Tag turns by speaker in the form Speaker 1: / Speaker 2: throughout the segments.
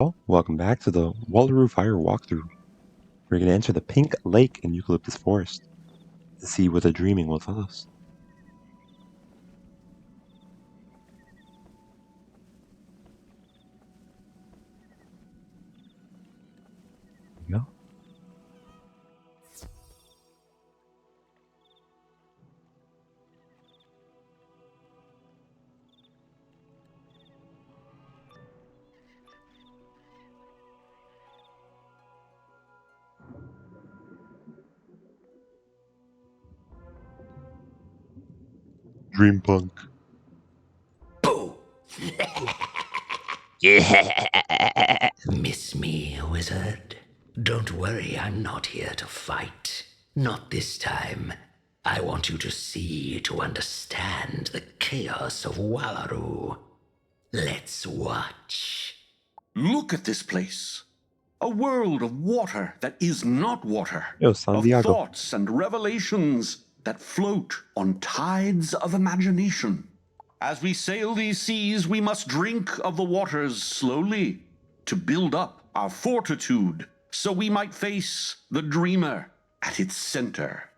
Speaker 1: Well, welcome back to the Wallaroo Fire walkthrough. We're going to enter the Pink Lake in Eucalyptus Forest to see what the dreaming will tell us. There you go. Dream Punk.
Speaker 2: Boo!
Speaker 1: Yeah.
Speaker 2: Miss me, wizard? Don't worry, I'm not here to fight. Not this time. I want you to see, to understand the chaos of Wallaroo. Let's watch.
Speaker 3: Look at this place. A world of water that is not water.
Speaker 1: Yo, San
Speaker 3: Of
Speaker 1: Diego.
Speaker 3: thoughts and revelations that float on tides of imagination. As we sail these seas, we must drink of the waters slowly to build up our fortitude so we might face the dreamer at its center.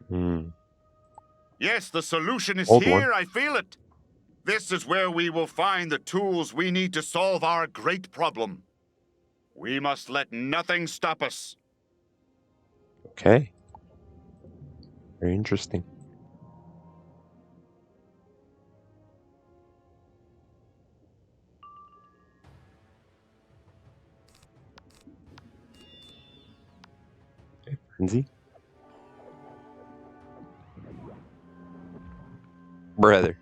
Speaker 4: Yes, the solution is
Speaker 1: Old
Speaker 4: here.
Speaker 1: one.
Speaker 4: I feel it. This is where we will find the tools we need to solve our great problem. We must let nothing stop us.
Speaker 1: Okay. Very interesting. Okay, Frenzy. Brother.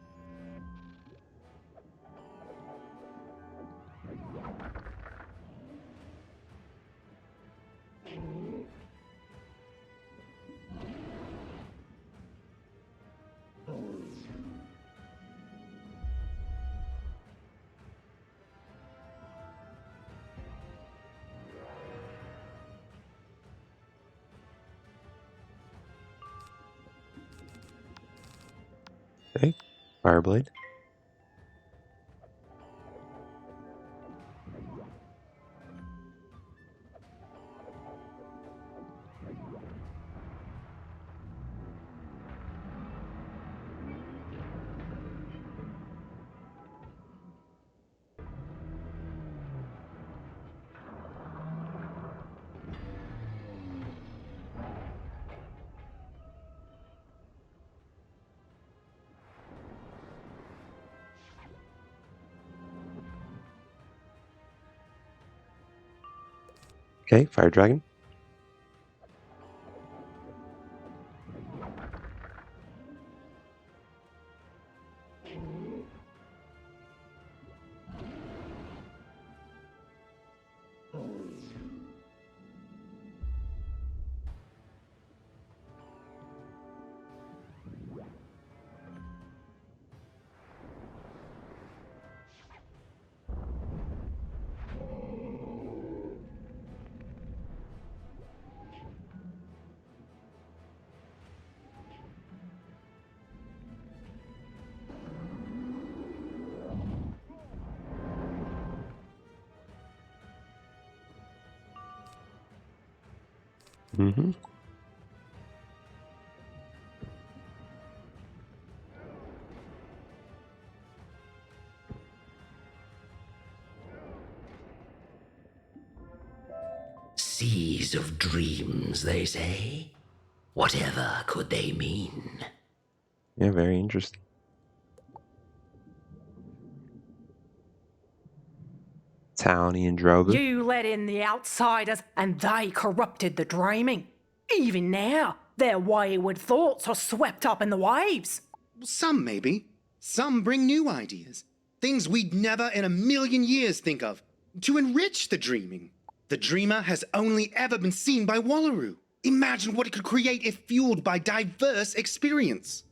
Speaker 1: Okay, Fireblade. Okay, Fire Dragon. Mm-hmm.
Speaker 2: Seas of dreams, they say. Whatever could they mean?
Speaker 1: Yeah, very interesting. Townie and Drogo.
Speaker 5: You let in the outsiders and they corrupted the dreaming. Even now, their wayward thoughts are swept up in the waves.
Speaker 6: Some, maybe. Some bring new ideas. Things we'd never in a million years think of. To enrich the dreaming. The dreamer has only ever been seen by Wallaroo. Imagine what it could create if fueled by diverse experience.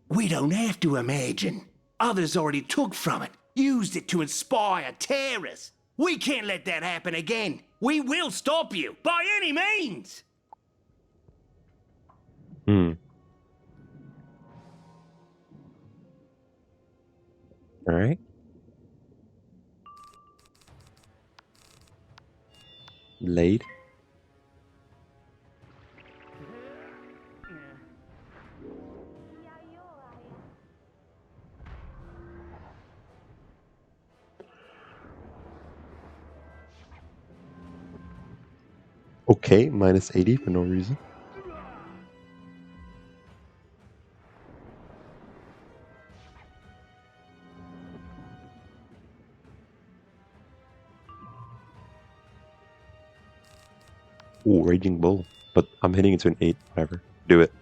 Speaker 7: We don't have to imagine. Others already took from it, used it to inspire terrorists. We can't let that happen again. We will stop you, by any means.
Speaker 1: Alright. Blade. Okay, minus 80 for no reason. Ooh, Raging Bull. But I'm hitting it to an 8, whatever. Do it.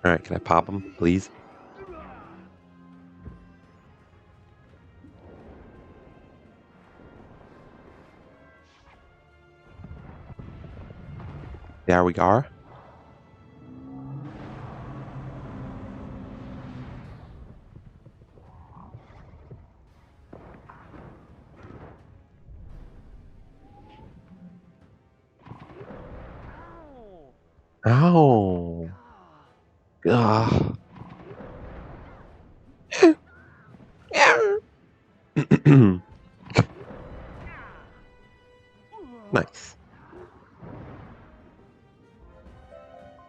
Speaker 1: Alright, can I pop him, please? There we are. Ow. Ugh. Nice.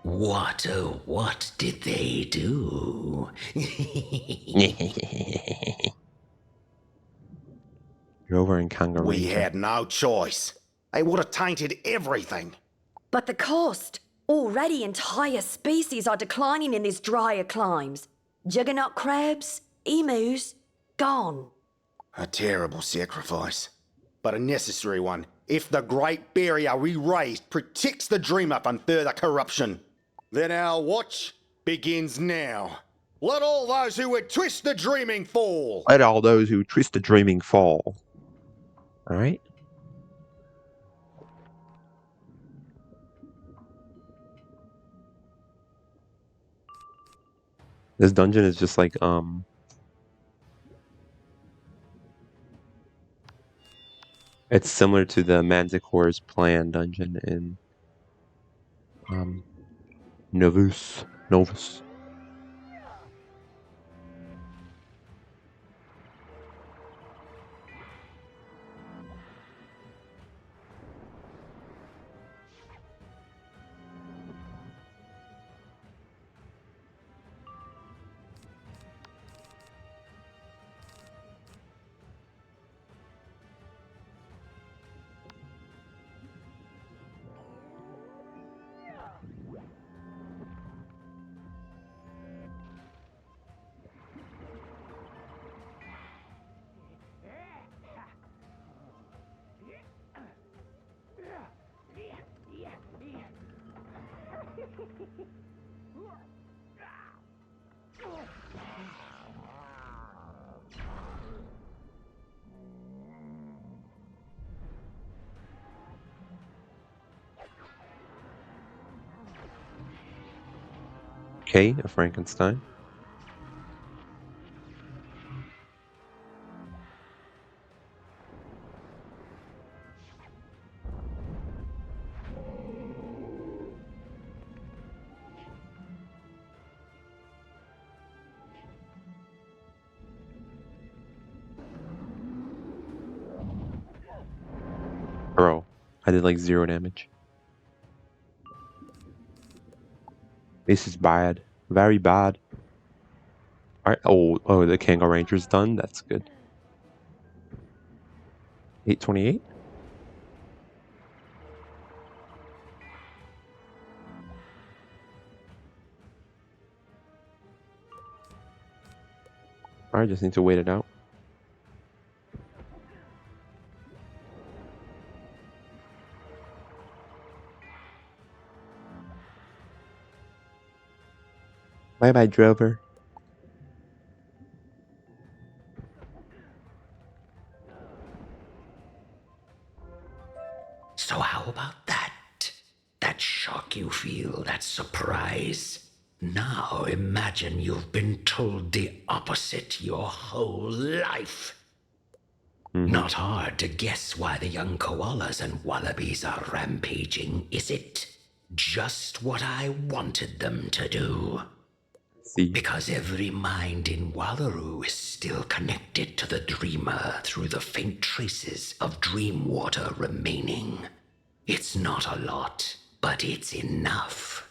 Speaker 2: What, oh, what did they do?
Speaker 1: You're over in Kanga
Speaker 8: We
Speaker 1: Ranger.
Speaker 8: had no choice. They would have tainted everything.
Speaker 9: But the cost? Already entire species are declining in these drier climes. Juggernaut crabs, emus, gone.
Speaker 8: A terrible sacrifice, but a necessary one if the Great Barrier we raised protects the Dreamer from further corruption. Then our watch begins now. Let all those who would twist the dreaming fall.
Speaker 1: Let all those who twist the dreaming fall. Alright. This dungeon is just like, it's similar to the Manticore's Plan dungeon in, Novus. Okay, a Frankenstein. Bro, I did like 0 damage. This is bad. Very bad. Alright, oh, the Kanga Ranger's done. That's good. 828? Alright, just need to wait it out. Bye-bye, Drover.
Speaker 2: So how about that? That shock you feel, that surprise. Now imagine you've been told the opposite your whole life. Not hard to guess why the young koalas and wallabies are rampaging, is it? Just what I wanted them to do.
Speaker 1: See.
Speaker 2: Because every mind in Wallaroo is still connected to the dreamer through the faint traces of dream water remaining. It's not a lot, but it's enough.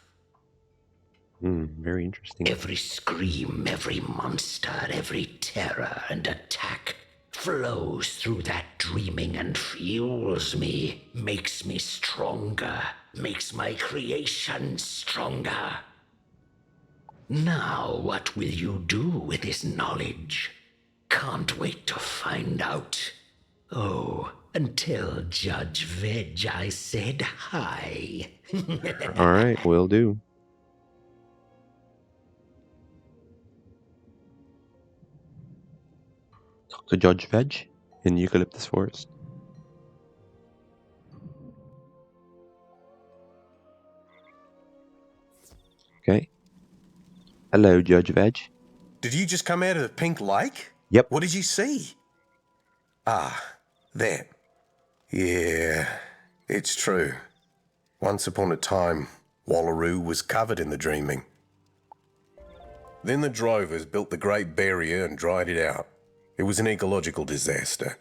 Speaker 1: Very interesting.
Speaker 2: Every scream, every monster, every terror and attack flows through that dreaming and fuels me, makes me stronger, makes my creation stronger. Now, what will you do with this knowledge? Can't wait to find out. Oh, and tell Judge Veg I said hi.
Speaker 1: All right, will do. Talk to Judge Veg in Eucalyptus Forest. Okay. Hello, Judge Veg.
Speaker 10: Did you just come out of the Pink Lake?
Speaker 1: Yep.
Speaker 10: What did you see? Ah, that. Yeah, it's true. Once upon a time, Wallaroo was covered in the dreaming. Then the drovers built the Great Barrier and dried it out. It was an ecological disaster.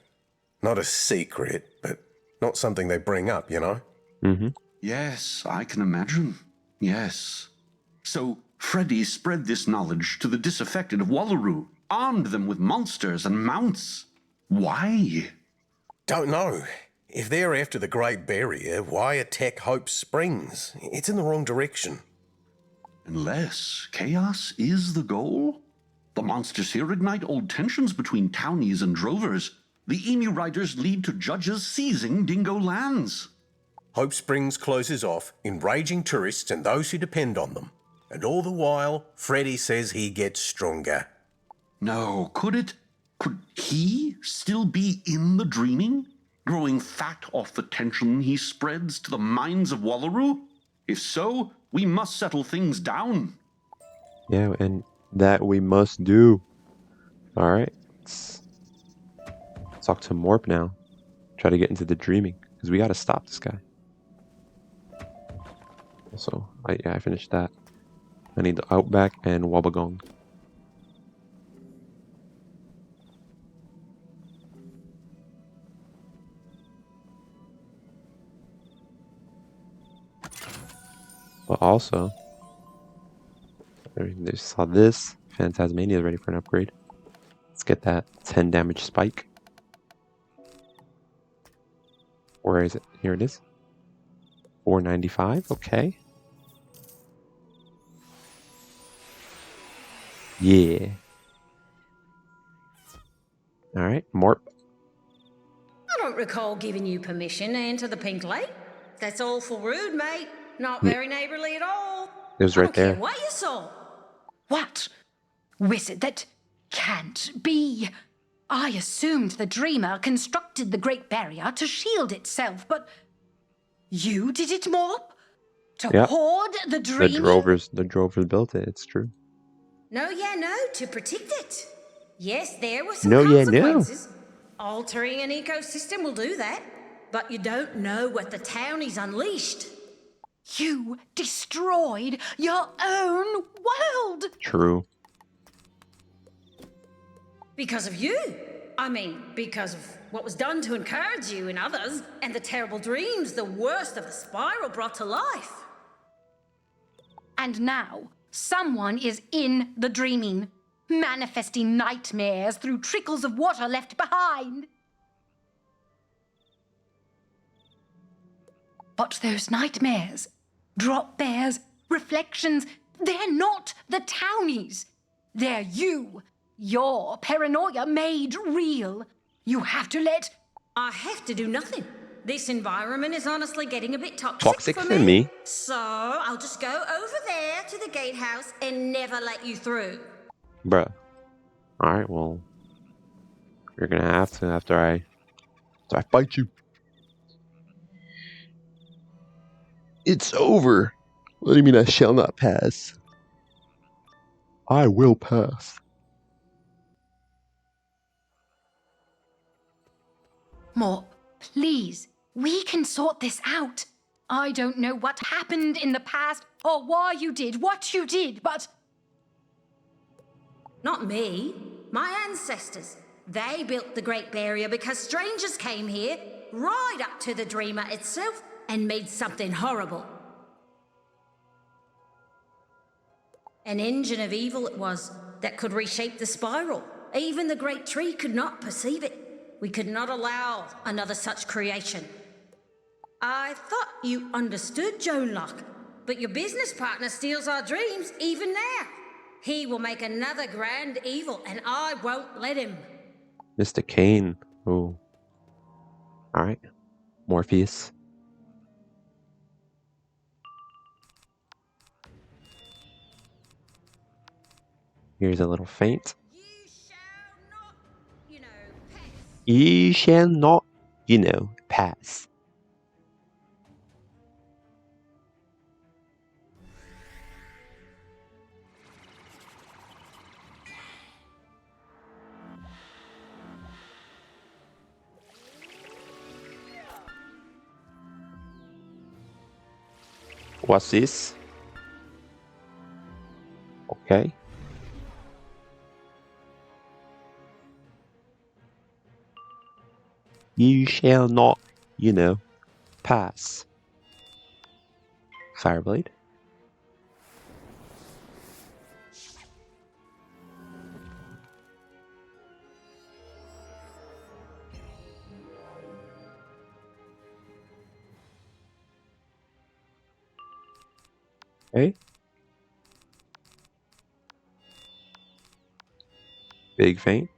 Speaker 10: Not a secret, but not something they bring up, you know?
Speaker 3: Yes, I can imagine. Yes. So Freddy spread this knowledge to the disaffected of Wallaroo, armed them with monsters and mounts. Why?
Speaker 10: Don't know. If they're after the Great Barrier, why attack Hope Springs? It's in the wrong direction.
Speaker 3: Unless chaos is the goal? The monsters here ignite old tensions between townies and drovers. The emu riders lead to judges seizing dingo lands.
Speaker 10: Hope Springs closes off, enraging tourists and those who depend on them. And all the while, Freddy says he gets stronger.
Speaker 3: No, could he still be in the dreaming? Growing fat off the tension he spreads to the minds of Wallaroo? If so, we must settle things down.
Speaker 1: Yeah, and that we must do. All right. Let's talk to Morp now. Try to get into the dreaming, because we got to stop this guy. Also, I finished that. I need the Outback and Wobbegong. But also, they saw this. Phantasmania is ready for an upgrade. Let's get that 10 damage spike. Where is it? Here it is. 495. Okay. Yeah. All right, Morp.
Speaker 11: I don't recall giving you permission to enter the Pink Lake. That's awful rude, mate. Not very neighbourly at all.
Speaker 1: It was right
Speaker 11: I don't care
Speaker 1: there.
Speaker 11: what you saw.
Speaker 5: What? Wizard, that can't be. I assumed the dreamer constructed the Great Barrier to shield itself, but you did it, Morp? To
Speaker 1: Yep.
Speaker 5: hoard the
Speaker 1: The
Speaker 5: dream?
Speaker 1: drovers built it. It's true.
Speaker 11: No, to protect it. Yes, there were some
Speaker 1: No,
Speaker 11: consequences. Altering an ecosystem will do that. But you don't know what the townies unleashed.
Speaker 5: You destroyed your own world!
Speaker 1: True.
Speaker 11: Because of you. I mean, because of what was done to encourage you and others, and the terrible dreams the worst of the spiral brought to life.
Speaker 5: And now, someone is in the dreaming, manifesting nightmares through trickles of water left behind. But those nightmares, drop bears, reflections, they're not the townies. They're you. Your paranoia made real. You have to let...
Speaker 11: I have to do nothing. This environment is honestly getting a bit
Speaker 1: Toxic
Speaker 11: for
Speaker 1: for me.
Speaker 11: So I'll just go over there to the gatehouse and never let you through.
Speaker 1: Bruh. Alright, well. You're gonna have to after I fight you. It's over. What do you mean I shall not pass? I will pass.
Speaker 5: Morp, please. We can sort this out. I don't know what happened in the past or why you did what you did, but...
Speaker 11: Not me. My ancestors. They built the Great Barrier because strangers came here, right up to the Dreamer itself, and made something horrible. An engine of evil it was that could reshape the spiral. Even the Great Tree could not perceive it. We could not allow another such creation. I thought you understood, Joan Locke, but your business partner steals our dreams even now. He will make another grand evil, and I won't let him.
Speaker 1: Mr. Kane. Oh. Alright. Morpheus. Here's a little feint.
Speaker 11: You shall not,
Speaker 1: Pass. What's this? Okay. You shall not, pass. Fireblade. Okay. Big feint.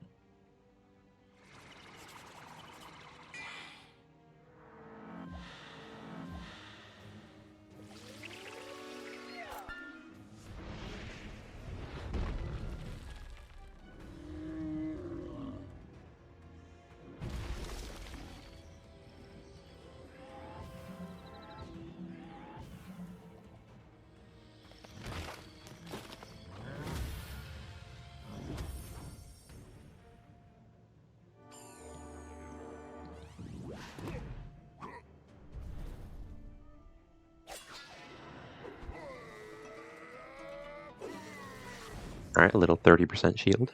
Speaker 1: Alright, a little 30% shield.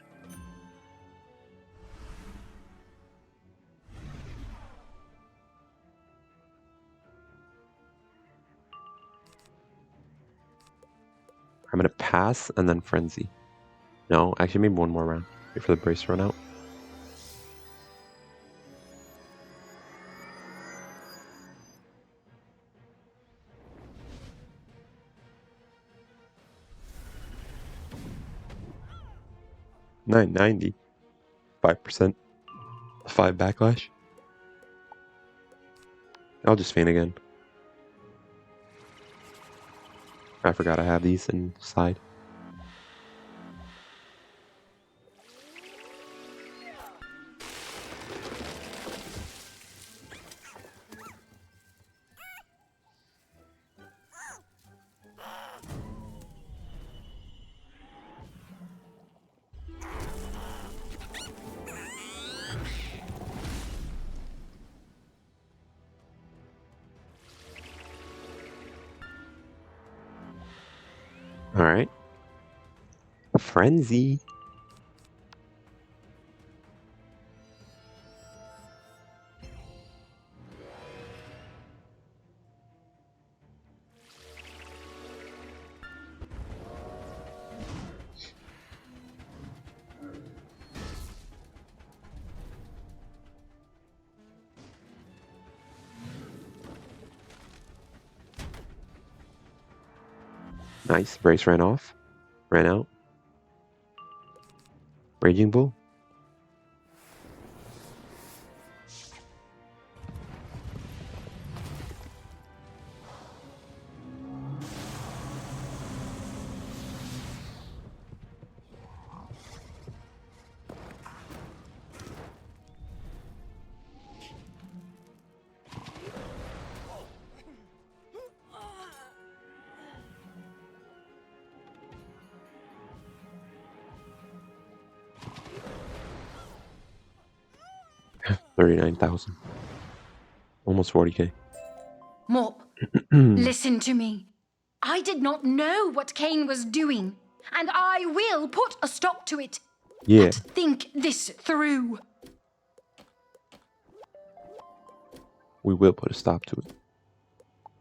Speaker 1: I'm gonna pass and then frenzy. No, actually maybe one more round. Wait for the brace to run out. $990. 5%. 5 backlash. I'll just feint again. I forgot I have these inside. Alright. Frenzy. Nice. Brace ran off. Ran out. Raging Bull. 39,000. Almost 40k.
Speaker 5: Morp, listen to me. I did not know what Cain was doing, and I will put a stop to it.
Speaker 1: Yeah.
Speaker 5: Let's think this through.
Speaker 1: We will put a stop to it.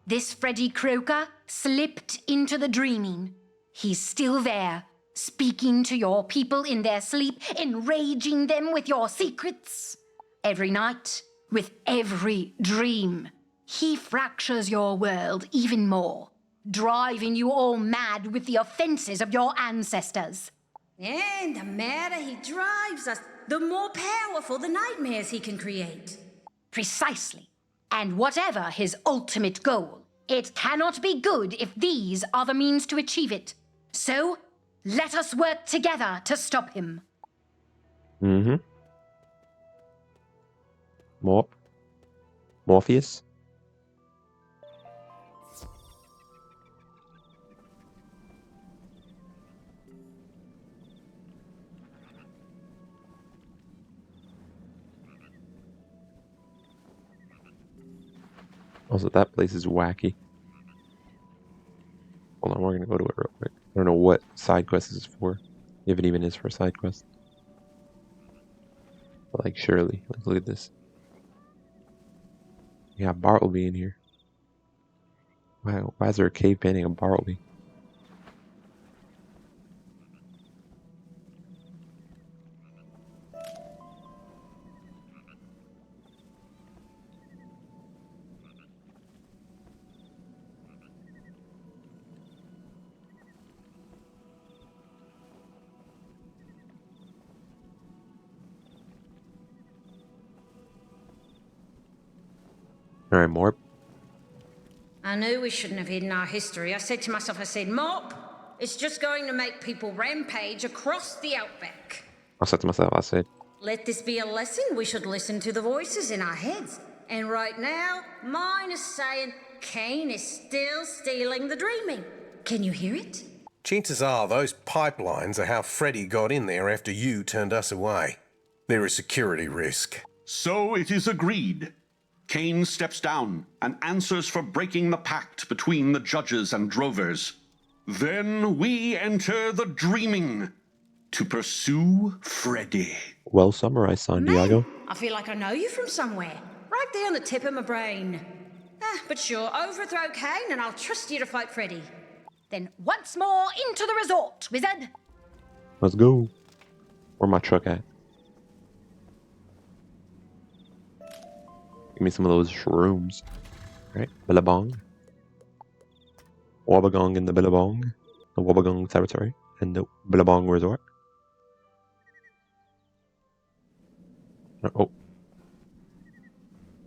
Speaker 5: This Freddy Croker slipped into the dreaming. He's still there, speaking to your people in their sleep, enraging them with your secrets. Every night, with every dream, he fractures your world even more, driving you all mad with the offenses of your ancestors.
Speaker 11: And the madder he drives us, the more powerful the nightmares he can create.
Speaker 5: Precisely. And whatever his ultimate goal, it cannot be good if these are the means to achieve it. So, let us work together to stop him.
Speaker 1: Mm-hmm. Morpheus? Also, that place is wacky. Hold on, we're gonna go to it real quick. I don't know what side quest this is for. If it even is for a side quest. But like, surely. Like, look at this. You got Bartleby in here. Wow, why is there a cave painting of Bartleby? Alright, Morp.
Speaker 11: I knew we shouldn't have hidden our history. I said to myself, Mop, it's just going to make people rampage across the outback.
Speaker 1: I said to myself, I said,
Speaker 11: Let this be a lesson. We should listen to the voices in our heads. And right now, mine is saying Cain is still stealing the dreaming. Can you hear it?
Speaker 10: Chances are those pipelines are how Freddy got in there after you turned us away. They're a security risk.
Speaker 3: So it is agreed. Cain steps down and answers for breaking the pact between the judges and drovers. Then we enter the dreaming to pursue Freddy.
Speaker 1: well summarized, Santiago.
Speaker 11: Man, I feel like I know you from somewhere. Right there on the tip of my brain. But sure, overthrow Cain and I'll trust you to fight Freddy.
Speaker 5: Then once more into the resort, wizard.
Speaker 1: Let's go. Where my truck at? Give me some of those shrooms. Right? Billabong. Wobbegong in the Billabong. The Wobbegong territory. And the Billabong resort. Oh.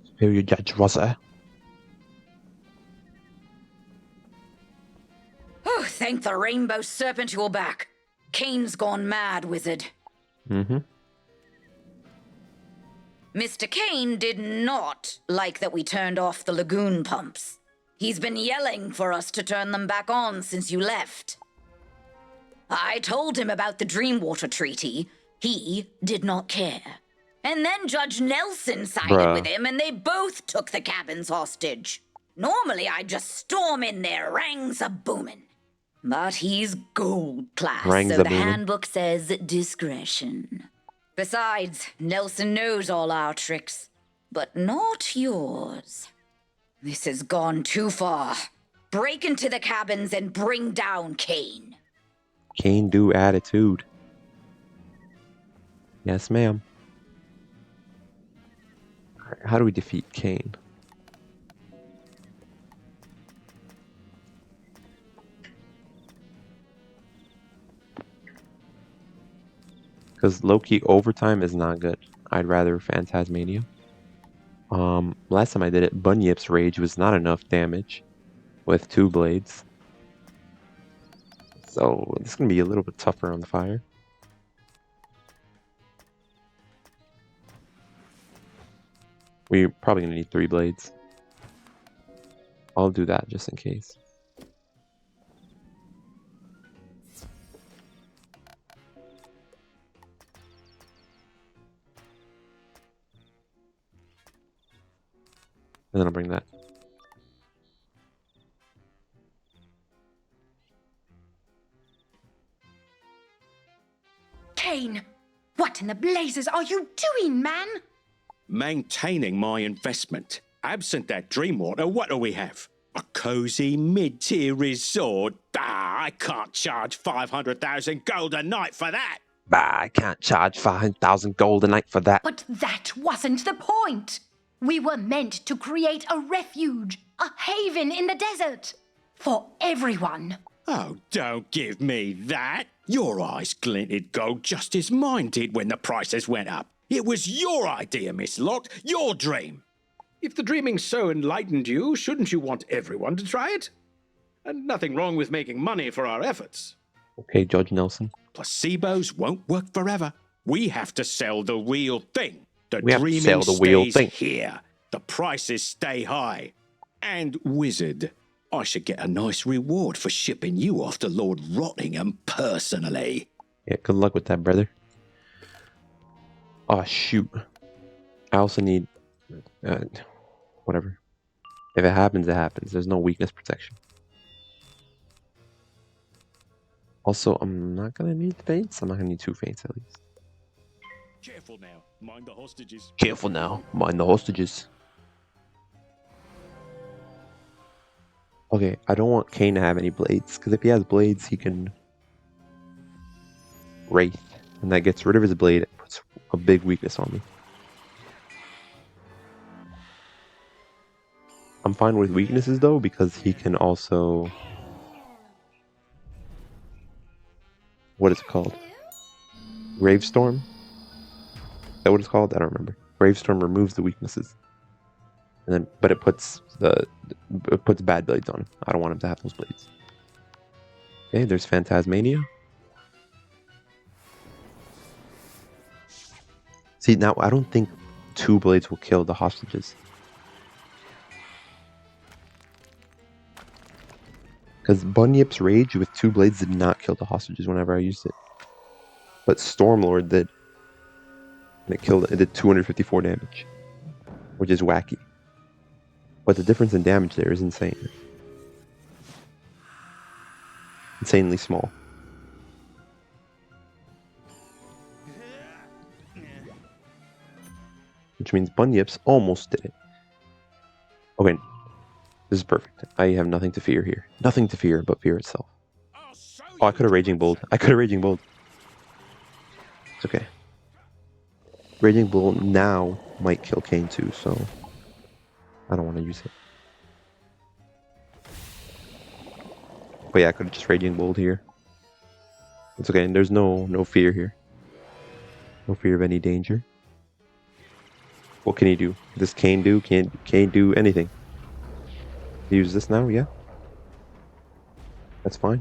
Speaker 1: Superior Judge Rosa.
Speaker 12: Oh, thank the rainbow serpent you're back. Cain's gone mad, wizard.
Speaker 1: Mm-hmm.
Speaker 12: Mr. Cain did not like that we turned off the lagoon pumps. He's been yelling for us to turn them back on since you left. I told him about the Dreamwater Treaty. He did not care. And then Judge Nelson sided with him and they both took the cabins hostage. Normally I'd just storm in there, rangs a-booming. But he's gold class, so the handbook says discretion. Besides, Nelson knows all our tricks, but not yours. This has gone too far. Break into the cabins and bring down Cain.
Speaker 1: Cain do attitude. Yes, ma'am. Alright, how do we defeat Cain? Because low-key overtime is not good. I'd rather Phantasmania. Last time I did it, Bunyip's Rage was not enough damage with 2 blades. So this is going to be a little bit tougher on the fire. We're probably going to need 3 blades. I'll do that just in case. And then I'll bring that.
Speaker 5: Kane, what in the blazes are you doing, man?
Speaker 13: Maintaining my investment. Absent that Dreamwater, what do we have? A cozy mid-tier resort? Ah, I can't charge 500,000 gold a night for that.
Speaker 1: Bah, I can't charge 500,000 gold a night for that.
Speaker 5: But that wasn't the point. We were meant to create a refuge, a haven in the desert. For everyone.
Speaker 13: Oh, don't give me that. Your eyes glinted gold just as mine did when the prices went up. It was your idea, Miss Locke, your dream. If the dreaming so enlightened you, shouldn't you want everyone to try it? And nothing wrong with making money for our efforts.
Speaker 1: Okay, Judge Nelson.
Speaker 13: Placebos won't work forever. We have to sell the real thing. The
Speaker 1: We have to
Speaker 13: dreaming
Speaker 1: sell the real
Speaker 13: stays
Speaker 1: thing.
Speaker 13: here. The prices stay high. And Wizard, I should get a nice reward for shipping you off to Lord Rottingham personally.
Speaker 1: Yeah, good luck with that, brother. Oh, shoot. I also need... whatever. If it happens, it happens. There's no weakness protection. Also, I'm not going to need feints. I'm not going to need 2 feints at least.
Speaker 13: Careful now. Mind the hostages.
Speaker 1: Careful now. Mind the hostages. Okay, I don't want Kane to have any blades, because if he has blades, he can Wraith, and that gets rid of his blade. It puts a big weakness on me. I'm fine with weaknesses though, because he can also... What is it called? Gravestorm? Is that what it's called? I don't remember. Gravestorm removes the weaknesses. And then, but it puts bad blades on him. I don't want him to have those blades. Okay, there's Phantasmania. See, now I don't think 2 blades will kill the hostages. Because Bunyip's Rage with 2 blades did not kill the hostages whenever I used it. But Stormlord did. And it killed it. It did 254 damage. Which is wacky. But the difference in damage there is insane. Insanely small. Which means Bunyips almost did it. Okay. This is perfect. I have nothing to fear here. Nothing to fear but fear itself. Oh, I could have Raging Bolt. I could have Raging Bolt. It's okay. Raging Bolt now might kill Kane too, so I don't want to use it. But yeah, I could have just Raging Bolt here. It's okay, and there's no fear here. No fear of any danger. What can he do? Does Kane do? Can't Kane do anything? Use this now, yeah. That's fine.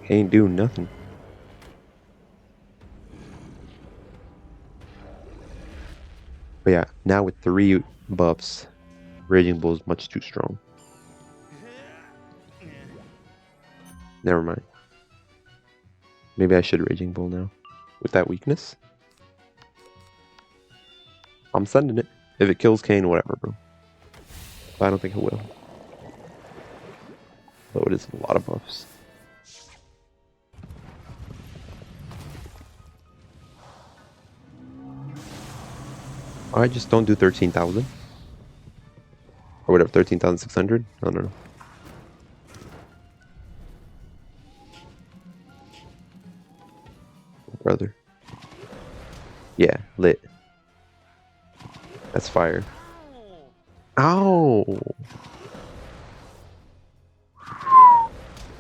Speaker 1: Can't do nothing. But yeah, now with 3 buffs, Raging Bull is much too strong. Never mind. Maybe I should Raging Bull now. With that weakness. I'm sending it. If it kills Kane, whatever, bro. But I don't think it will. Though it is a lot of buffs. Alright, just don't do 13,000. Or whatever, 13,600? I don't know. Brother. Yeah, lit. That's fire. Ow!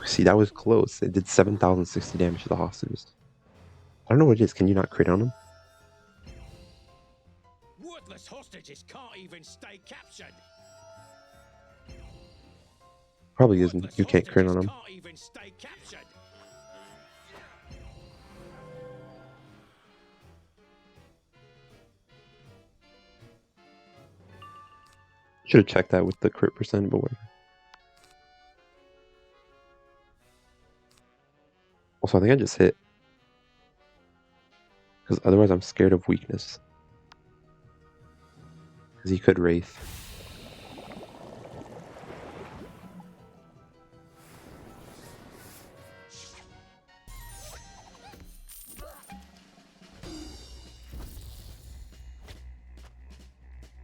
Speaker 1: See, that was close. It did 7,060 damage to the hostages. I don't know what it is. Can you not crit on them?
Speaker 13: Worthless hostages can't even stay captured.
Speaker 1: Probably isn't. You can't crit on them.
Speaker 13: Can't even stay captured.
Speaker 1: Should have checked that with the crit percent, but whatever. Also, I think I just hit. Because otherwise I'm scared of weakness. Because he could Wraith.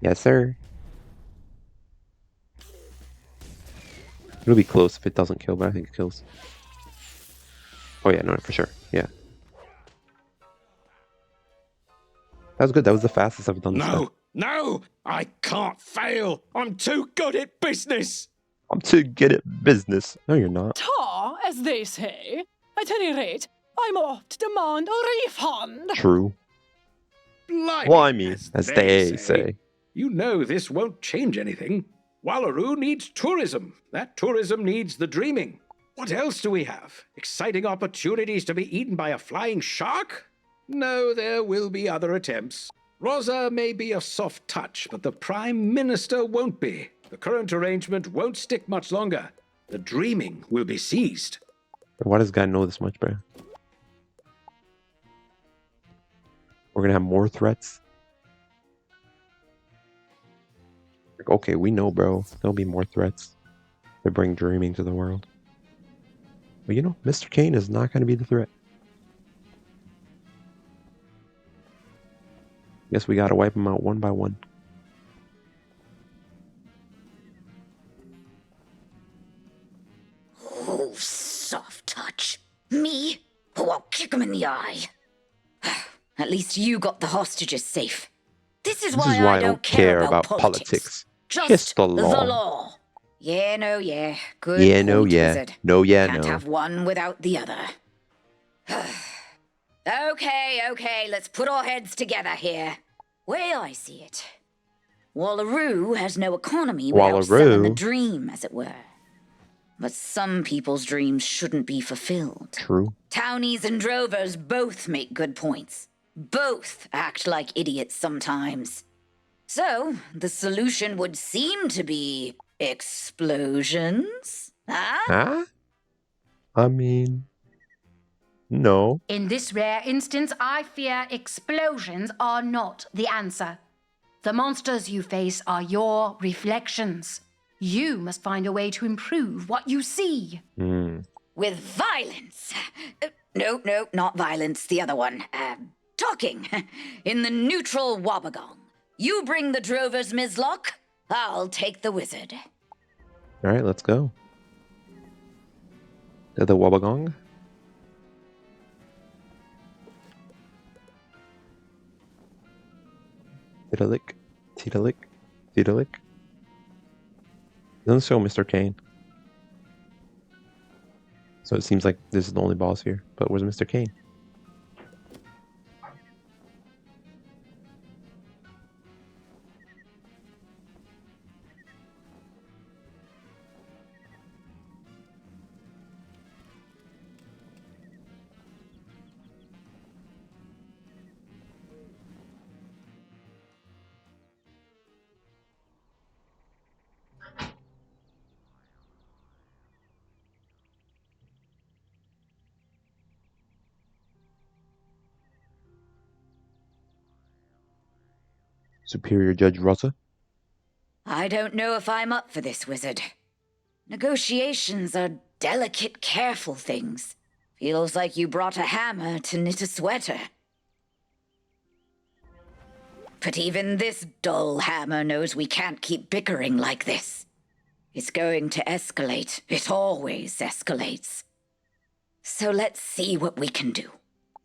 Speaker 1: Yes, sir. It'll be close if it doesn't kill, but I think it kills. Oh yeah, no, for sure. Yeah. That was good. That was the fastest I've done this time.
Speaker 13: No! I can't fail! I'm too good at business!
Speaker 1: I'm too good at business. No, you're not.
Speaker 14: Tar, as they say. At any rate, I'm off to demand a refund.
Speaker 1: True.
Speaker 13: Blimey,
Speaker 1: as they say.
Speaker 13: You know this won't change anything. Wallaroo needs tourism. That tourism needs the dreaming. What else do we have? Exciting opportunities to be eaten by a flying shark? No, there will be other attempts. Rosa may be a soft touch, but the Prime Minister won't be. The current arrangement won't stick much longer. The dreaming will be seized.
Speaker 1: Why does God know this much, bro? We're gonna have more threats. Like, okay, we know, bro. There'll be more threats to bring dreaming to the world. But you know, Mr. Kane is not gonna be the threat. Guess we gotta wipe them out one by one.
Speaker 12: Oh, soft touch. Me? Oh, I'll kick him in the eye. At least you got the hostages safe. This is why I don't care about politics. Just
Speaker 1: the
Speaker 12: the
Speaker 1: law.
Speaker 12: law. Yeah, no, yeah. Good
Speaker 1: Yeah, no,
Speaker 12: point,
Speaker 1: yeah.
Speaker 12: Wizard.
Speaker 1: No, yeah,
Speaker 12: Can't
Speaker 1: no.
Speaker 12: have one without the other. Okay, let's put our heads together here. Way I see it. Wallaroo has no economy without selling the
Speaker 1: Wallaroo?
Speaker 12: dream, as it were. But some people's dreams shouldn't be fulfilled.
Speaker 1: True.
Speaker 12: Townies and drovers both make good points. Both act like idiots sometimes. So, the solution would seem to be explosions? Huh?
Speaker 1: Huh? I mean, no.
Speaker 5: In this rare instance, I fear explosions are not the answer. The monsters you face are your reflections. You must find a way to improve what you see.
Speaker 12: With violence. No, not violence, the other one. Talking. In the neutral Wobbegong. You bring the drovers, Mizlock. I'll take the wizard.
Speaker 1: Alright, let's go. To the Wobbegong. Titalick. Titalick. Titalick. Doesn't show Mr. Kane. So it seems like this is the only boss here. But where's Mr. Kane? Superior Judge Rosa?
Speaker 12: I don't know if I'm up for this, wizard. Negotiations are delicate, careful things. Feels like you brought a hammer to knit a sweater. But even this dull hammer knows we can't keep bickering like this. It's going to escalate. It always escalates. So let's see what we can do.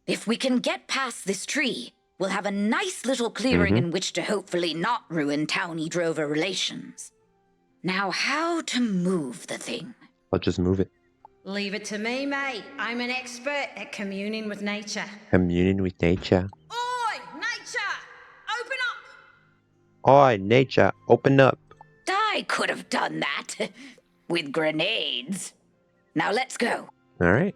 Speaker 12: If we can get past this tree, we'll have a nice little clearing in which to hopefully not ruin townie-drover relations. Now, how to move the thing?
Speaker 1: I'll just move it.
Speaker 11: Leave it to me, mate. I'm an expert at communing with nature.
Speaker 1: Communing with nature.
Speaker 11: Oi, nature! Open up!
Speaker 1: Oi, nature, open up.
Speaker 12: I could have done that. With grenades. Now let's go.
Speaker 1: Alright.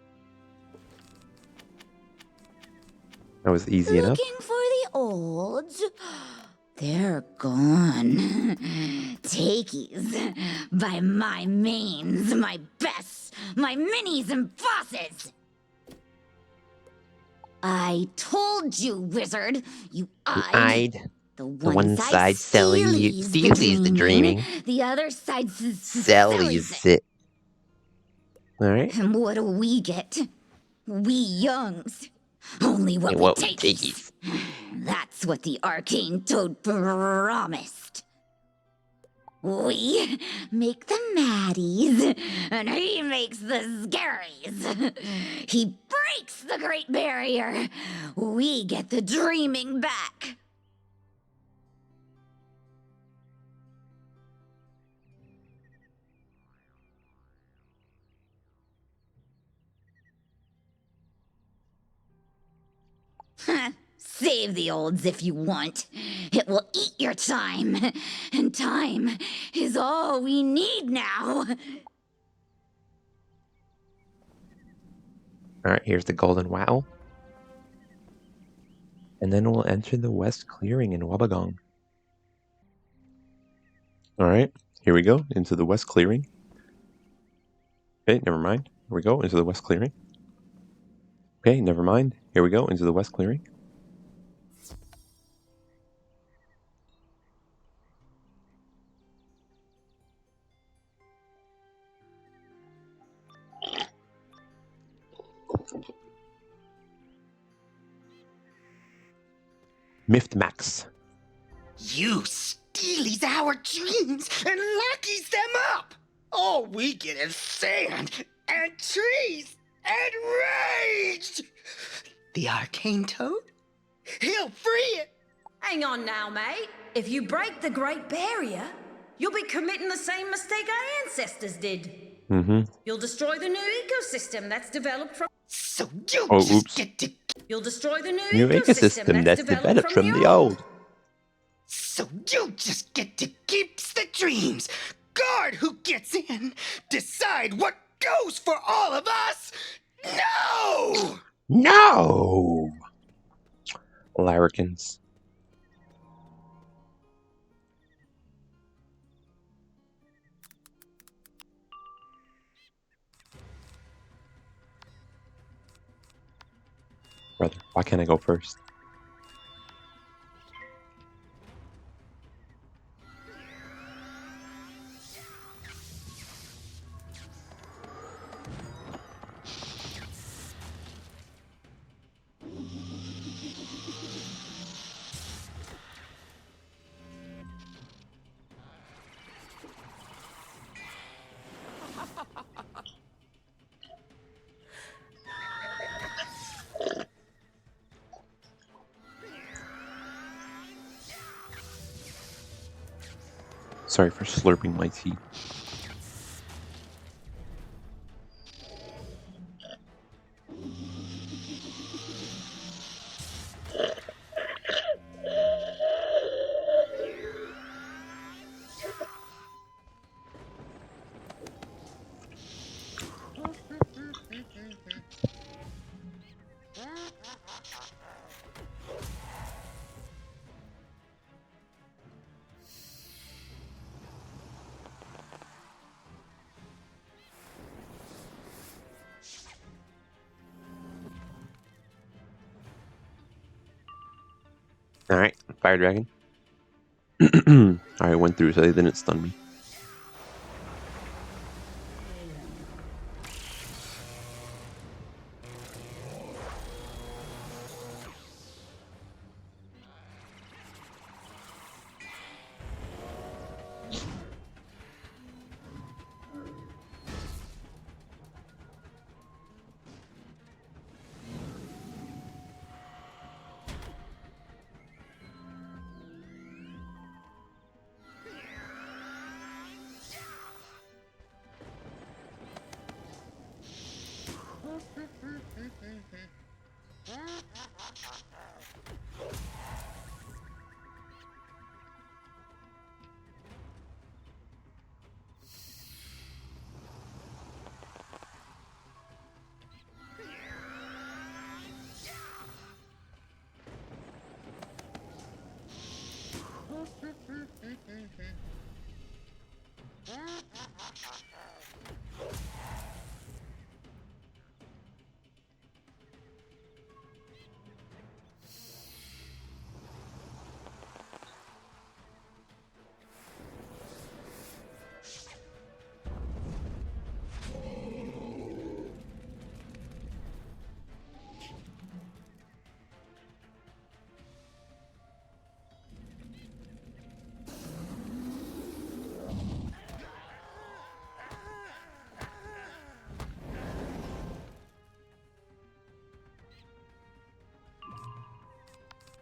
Speaker 1: That was easy enough.
Speaker 12: Looking for the olds? They're gone. Takies. By my mains, my bests, my minis and bosses. I told you, wizard. You eyed.
Speaker 1: The one side Steely's the dreaming.
Speaker 11: The other side's
Speaker 1: Sally's it. Alright.
Speaker 11: And what do we get? We youngs. Only what
Speaker 1: And
Speaker 11: we
Speaker 1: what we
Speaker 11: takes. That's what the arcane toad promised. We make the maddies, and he makes the scaries. He breaks the Great Barrier. We get the dreaming back. Save the olds if you want. It will eat your time. And time is all we need now.
Speaker 1: Alright, here's the golden wattle. And then we'll enter the west clearing in Wabagong. Alright, here we go, into the west clearing. Okay, never mind. Here we go, into the west clearing. Okay, never mind. Here we go, into the west clearing. Miffed Max.
Speaker 6: You stealies our dreams and luckies them up. All we get is sand and trees and rage. The arcane toad? He'll free it.
Speaker 11: Hang on now, mate. If you break the Great Barrier, you'll be committing the same mistake our ancestors did. You'll destroy the new ecosystem that's developed from...
Speaker 6: So you
Speaker 1: oops.
Speaker 6: get to...
Speaker 11: You'll destroy the new,
Speaker 1: New ecosystem that's developed from the old.
Speaker 6: So you just get to keep the dreams. Guard who gets in. Decide what goes for all of us. No!
Speaker 1: No! Larrikins. Brother, why can't I go first? Sorry for slurping my tea. Alright, Fire Dragon. Alright, went through so they didn't stun me.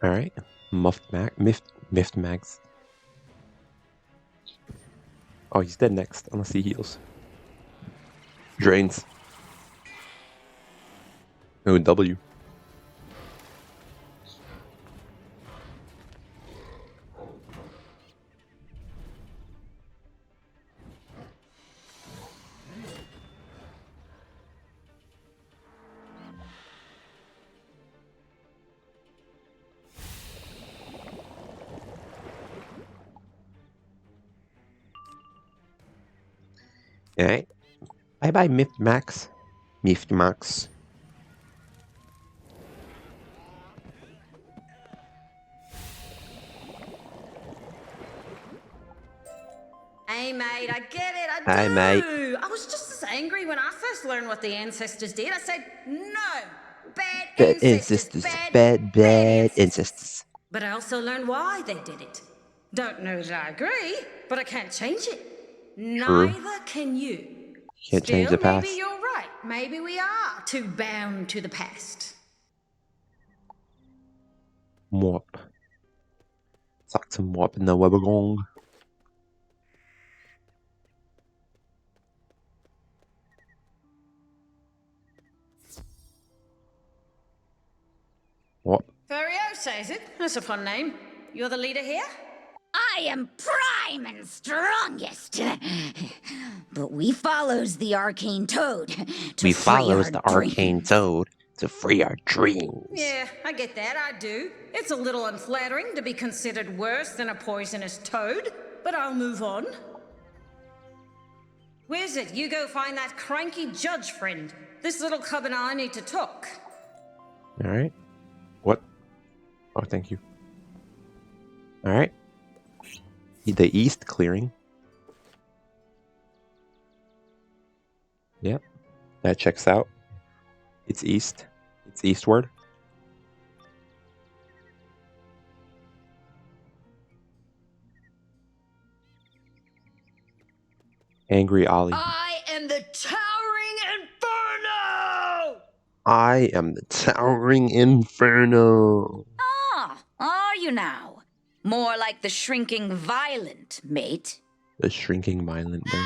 Speaker 1: All right. Miffed Max. Oh, he's dead next, unless he heals. Drains. Oh, W. Alright. Bye bye, Miffed Max. Miffed Max.
Speaker 11: Hey, mate, I get it, I do.
Speaker 1: Hi, mate.
Speaker 11: I was just as angry when I first learned what the ancestors did. I said, no, bad
Speaker 1: Bad
Speaker 11: ancestors,
Speaker 1: ancestors.
Speaker 11: bad
Speaker 1: Bad
Speaker 11: ancestors.
Speaker 1: ancestors.
Speaker 11: But I also learned why they did it. Don't know that I agree, but I can't change it.
Speaker 1: True.
Speaker 11: Neither can you.
Speaker 1: Can't change the
Speaker 11: Maybe
Speaker 1: past.
Speaker 11: you're right. Maybe we are too bound to the past.
Speaker 1: Morp. Suck some morp in the Webbergong. Morp.
Speaker 11: Furio says it. That's a fun name. You're the leader here?
Speaker 12: I am prime and strongest. But we follows the arcane toad to
Speaker 1: We
Speaker 12: free
Speaker 1: follows
Speaker 12: our
Speaker 1: the arcane
Speaker 12: dreams.
Speaker 1: toad to free our dreams.
Speaker 11: Yeah, I get that, I do. It's a little unflattering to be considered worse than a poisonous toad, but I'll move on. Wizard, you go find that cranky judge friend. This little cub and I need to talk.
Speaker 1: Alright. What? Oh, thank you. Alright. The east clearing. Yep. That checks out. It's east. It's eastward. Angry Ollie.
Speaker 9: I am the towering inferno!
Speaker 1: I am the towering inferno.
Speaker 12: Ah, are you now? More like the shrinking violent, mate.
Speaker 1: The shrinking violent bear.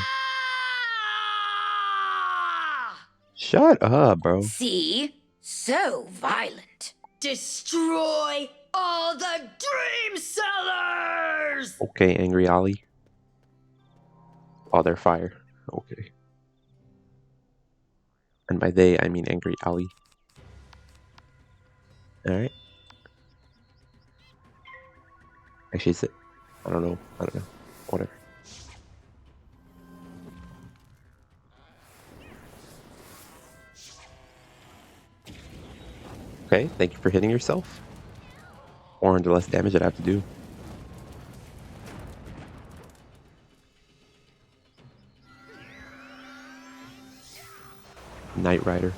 Speaker 9: Ah!
Speaker 1: Shut up, bro.
Speaker 12: See? So violent.
Speaker 9: Destroy all the dream sellers!
Speaker 1: Okay, Angry Ollie. Oh, they're fire. Okay. And by they, I mean Angry Ollie. Alright. Actually, is it? I don't know. Whatever. Okay, thank you for hitting yourself. 400 less damage I'd have to do. Knight Rider.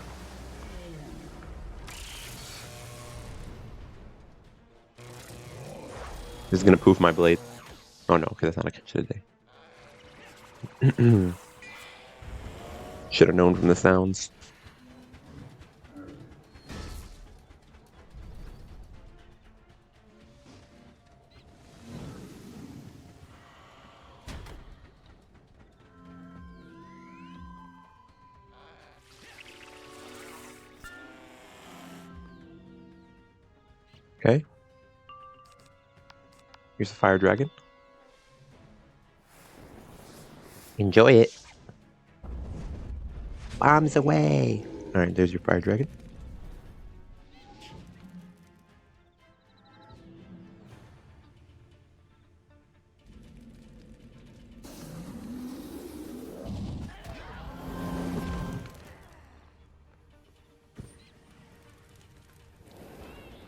Speaker 1: This is gonna poof my blade. Oh no, okay, that's not a catch of the day. Should have known from the sounds. Okay. Here's a fire dragon. Enjoy it. Bombs away. Alright, there's your fire dragon.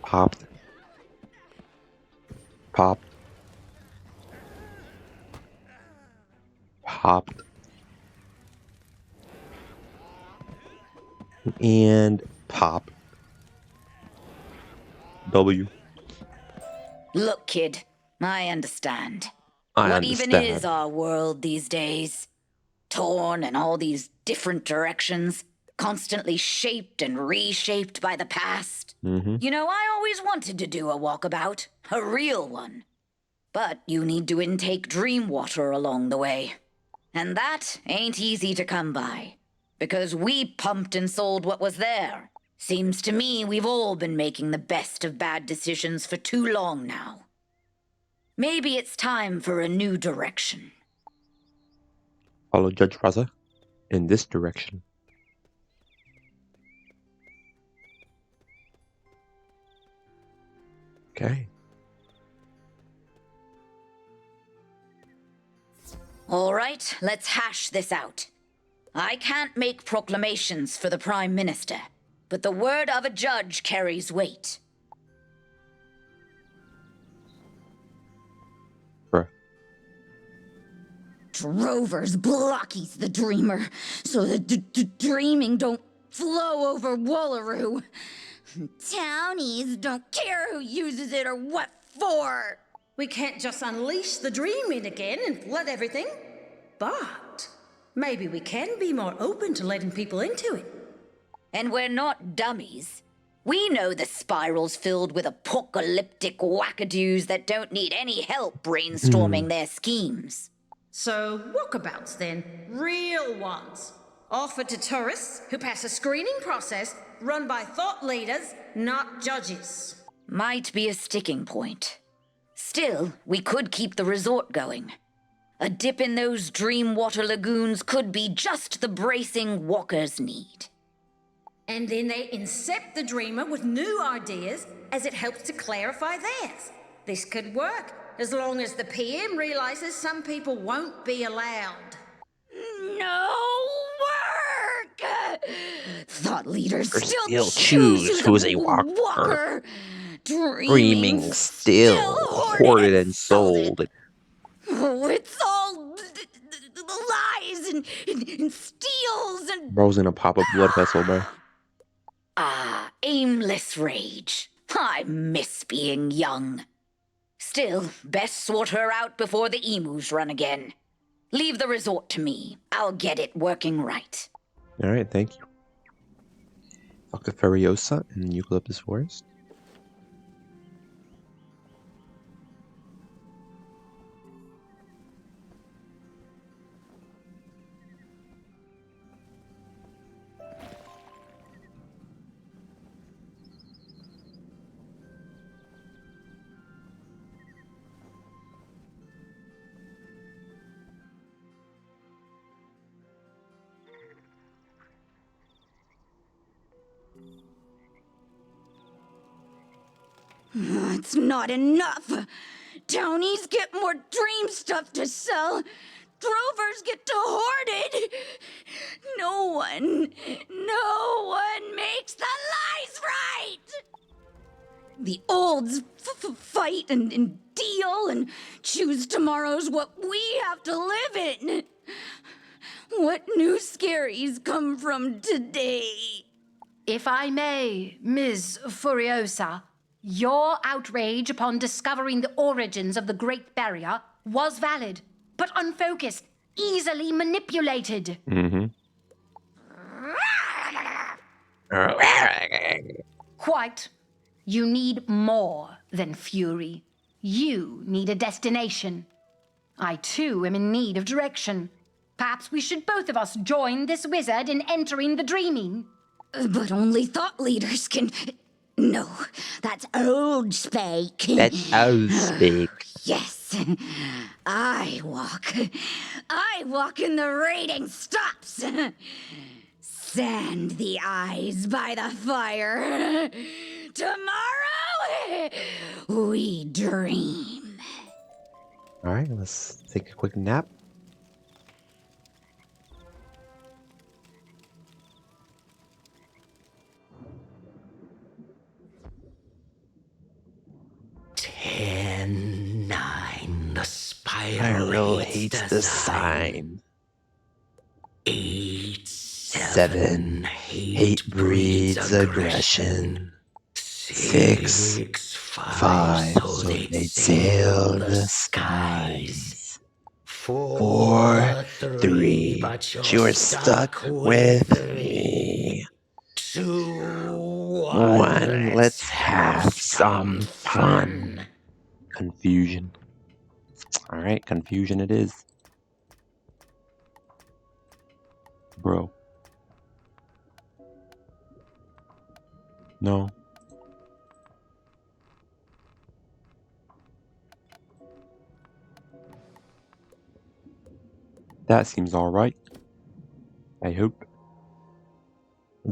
Speaker 1: Popped. Popped. Popped. And pop. W.
Speaker 12: Look, kid, I understand.
Speaker 1: I
Speaker 12: What even
Speaker 1: understand.
Speaker 12: is our world these days? Torn in all these different directions. constantly shaped and reshaped by the past.
Speaker 1: Mm-hmm.
Speaker 12: You know, I always wanted to do a walkabout, a real one. But you need to intake dream water along the way. And that ain't easy to come by, because we pumped and sold what was there. Seems to me we've all been making the best of bad decisions for too long now. Maybe it's time for a new direction.
Speaker 1: Follow Judge Raza in this direction. Okay.
Speaker 12: All right, let's hash this out. I can't make proclamations for the Prime Minister, but the word of a judge carries weight.
Speaker 1: Bruh.
Speaker 11: Drovers blockies the dreamer, so the dreaming don't flow over Wallaroo. Townies don't care who uses it or what for.
Speaker 14: We can't just unleash the dreaming again and flood everything. But maybe we can be more open to letting people into it.
Speaker 12: And we're not dummies. We know the spiral's filled with apocalyptic wackadoos that don't need any help brainstorming their schemes.
Speaker 14: So, walkabouts then. Real ones. Offered to tourists who pass a screening process run by thought leaders, not judges.
Speaker 12: Might be a sticking point. Still, we could keep the resort going. A dip in those dream water lagoons could be just the bracing walkers need.
Speaker 14: And then they incept the dreamer with new ideas as it helps to clarify theirs. This could work, as long as the PM realizes some people won't be allowed.
Speaker 11: No work! Thought leaders
Speaker 1: Or
Speaker 11: still
Speaker 1: choose who's a walker. Dreaming still hoarded and sold.
Speaker 11: Oh, it's all lies and steals and...
Speaker 1: Bro's gonna pop a blood vessel, bro.
Speaker 12: Ah, aimless rage. I miss being young. Still, best sort her out before the emus run again. Leave the resort to me. I'll get it working right.
Speaker 1: Alright, thank you. Dr. Furiosa in Eucalyptus Forest.
Speaker 11: It's not enough. Townies get more dream stuff to sell. Drovers get to hoard it. No one makes the lies right. The olds fight and deal and choose tomorrow's what we have to live in. What new scaries come from today?
Speaker 5: If I may, Ms. Furiosa, your outrage upon discovering the origins of the Great Barrier was valid, but unfocused, easily manipulated.
Speaker 1: Mm-hmm.
Speaker 5: Quite. You need more than fury. You need a destination. I, too, am in need of direction. Perhaps we should both of us join this wizard in entering the dreaming.
Speaker 11: But only thought leaders can... No, that's old speak.
Speaker 1: That's old speak.
Speaker 11: Yes, I walk in the raiding stops. Sand the eyes by the fire. Tomorrow, we dream.
Speaker 1: Alright, let's take a quick nap.
Speaker 2: The spiral
Speaker 1: hates the sign.
Speaker 2: 8,
Speaker 1: 7, hate breeds aggression. 6, 5, so they sail the skies. 4, 3, but you're stuck with me. 101. Let's have some fun. Confusion. Alright, confusion it is. Bro. No. That seems alright. I hope.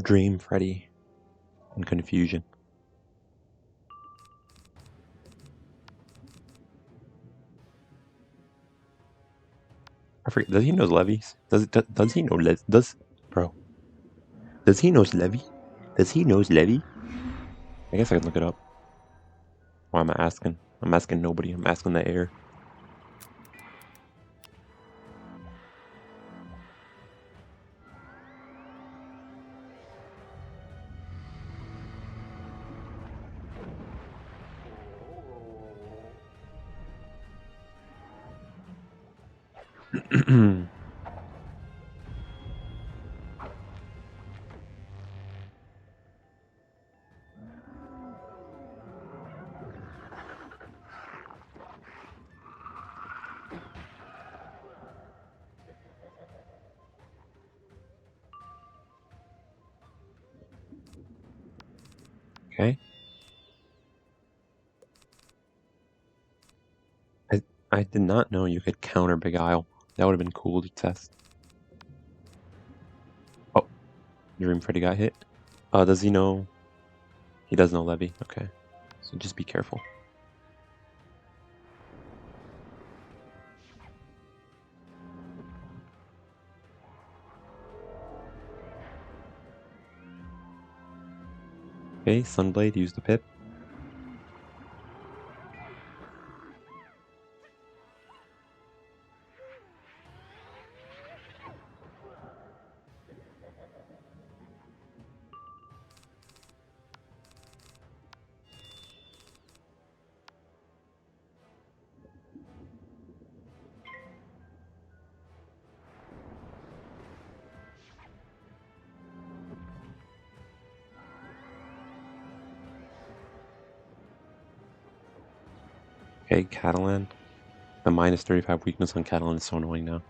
Speaker 1: Dream, Freddy, and confusion. I forget. Does he know levies? Does he know bro? Does he knows levy? Does he knows levy? I guess I can look it up. Why am I asking? I'm asking nobody. I'm asking the air. Okay. I did not know you could counter Beguile. That would have been cool to test. Oh, Dream Freddy got hit. Does he know? He does know Levy. Okay, so just be careful. Okay, Sunblade, use the pip. Okay, Catalan. The minus 35 weakness on Catalan is so annoying now.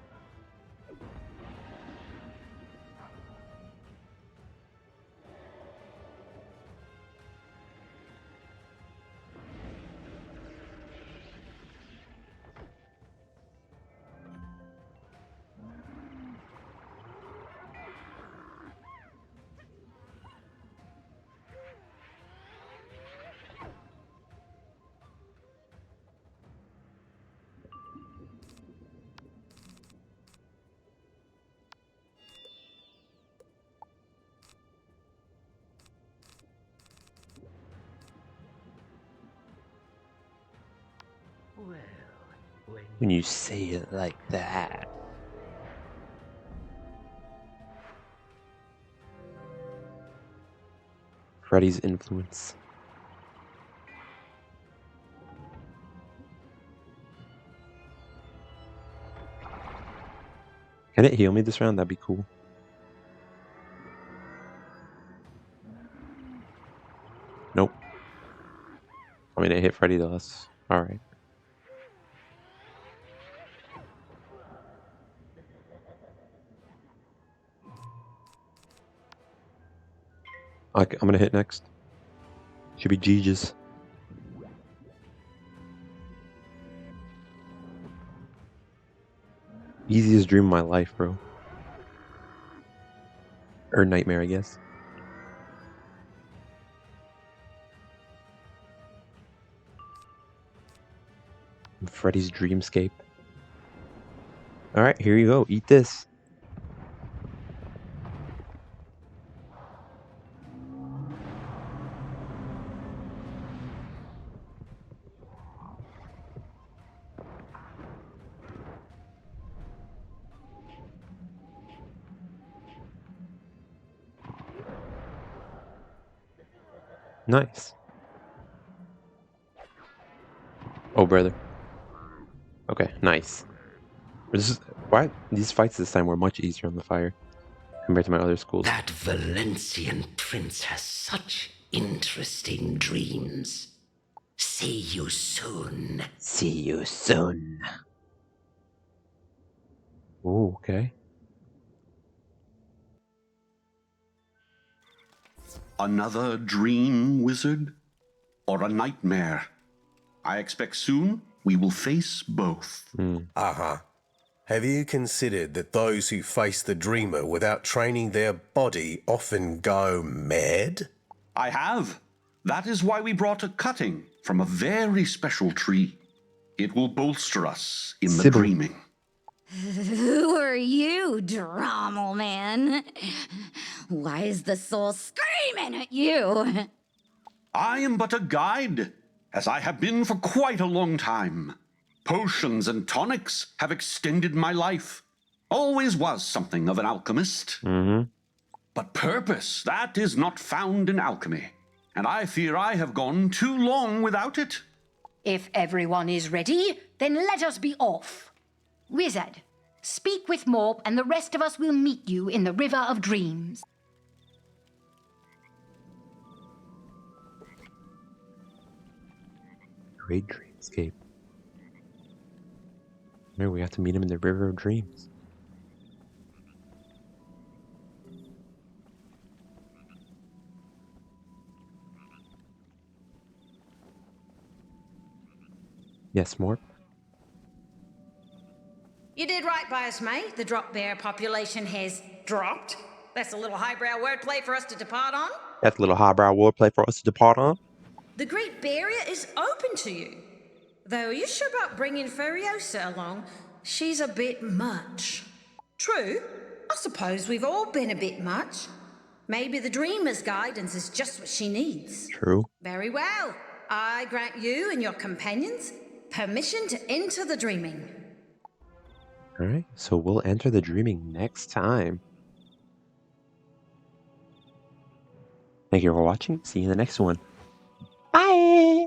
Speaker 1: When you say it like that. Freddy's influence. Can it heal me this round? That'd be cool. Nope. I mean, it hit Freddy though. That's alright. I'm gonna hit next. Should be Gigi's. Easiest dream of my life, bro. Or nightmare, I guess. Freddy's dreamscape. Alright, here you go. Eat this. Nice. Oh, brother. Okay, nice. Why these fights this time were much easier on the fire compared to my other schools.
Speaker 2: That Valencian prince has such interesting dreams. See you soon.
Speaker 1: See you soon. Oh, okay.
Speaker 3: Another dream, wizard? Or a nightmare? I expect soon we will face both.
Speaker 10: Uh-huh. Have you considered that those who face the dreamer without training their body often go mad?
Speaker 3: I have. That is why we brought a cutting from a very special tree. It will bolster us in the
Speaker 1: Sybil.
Speaker 3: dreaming.
Speaker 11: Who are you, Drommel Man? Why is the soul screaming at you?
Speaker 3: I am but a guide, as I have been for quite a long time. Potions and tonics have extended my life. Always was something of an alchemist. But purpose, that is not found in alchemy. And I fear I have gone too long without it.
Speaker 5: If everyone is ready, then let us be off. Wizard, speak with Morp and the rest of us will meet you in the River of Dreams.
Speaker 1: Great dreamscape. Maybe we have to meet him in the River of Dreams. Yes, Morp?
Speaker 14: You did right by us, mate. The drop bear population has dropped. That's a little highbrow wordplay for us to depart on.
Speaker 1: That's a little highbrow wordplay for us to depart on.
Speaker 14: The Great Barrier is open to you. Though, are you sure about bringing Furiosa along? She's a bit much. True. I suppose we've all been a bit much. Maybe the Dreamer's guidance is just what she needs.
Speaker 1: True.
Speaker 14: Very well. I grant you and your companions permission to enter the dreaming.
Speaker 1: Alright, so we'll enter the dreaming next time. Thank you for watching. See you in the next one. Bye!